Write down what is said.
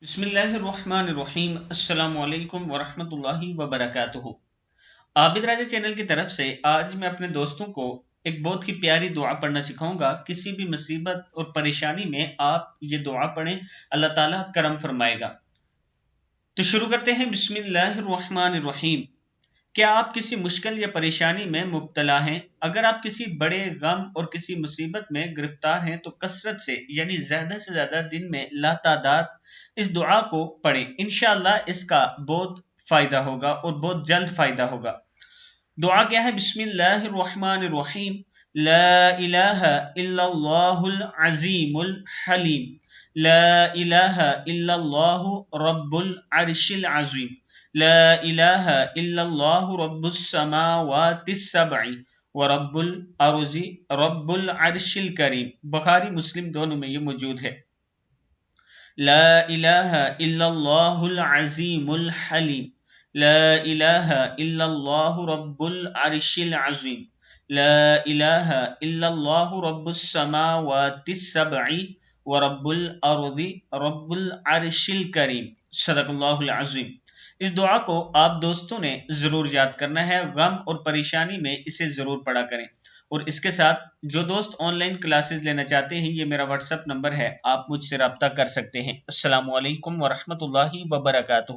بسم اللہ الرحمن الرحیم۔ السلام علیکم ورحمۃ اللہ وبرکاتہ۔ عابد راجہ چینل کی طرف سے آج میں اپنے دوستوں کو ایک بہت ہی پیاری دعا پڑھنا سکھاؤں گا۔ کسی بھی مصیبت اور پریشانی میں آپ یہ دعا پڑھیں، اللہ تعالیٰ کرم فرمائے گا۔ تو شروع کرتے ہیں۔ بسم اللہ الرحمن الرحیم۔ کیا آپ کسی مشکل یا پریشانی میں مبتلا ہیں؟ اگر آپ کسی بڑے غم اور کسی مصیبت میں گرفتار ہیں تو کثرت سے یعنی زیادہ سے زیادہ دن میں لا تعداد اس دعا کو پڑھیں۔ انشاءاللہ اس کا بہت فائدہ ہوگا اور بہت جلد فائدہ ہوگا۔ دعا کیا ہے؟ بسم اللہ الرحمن الرحیم۔ لا الہ الا اللہ العظیم الحلیم، لا الہ الا اللہ رب العرش العظیم، لا الہ الا اللہ رب السماوات السبع ورب الارض رب العرش الکریم۔ بخاری مسلم دونوں میں یہ موجود ہے۔ لا الہ الا اللہ العظیم الحلیم، لا الہ الا اللہ رب العرش العظیم، لا الہ الا اللہ رب السماوات السبع ورب الارض رب العرش الکریم۔ صدق اللہ العظیم۔ اس دعا کو آپ دوستوں نے ضرور یاد کرنا ہے۔ غم اور پریشانی میں اسے ضرور پڑھا کریں۔ اور اس کے ساتھ جو دوست آن لائن کلاسز لینا چاہتے ہیں، یہ میرا واٹس ایپ نمبر ہے، آپ مجھ سے رابطہ کر سکتے ہیں۔ السلام علیکم ورحمۃ اللہ وبرکاتہ۔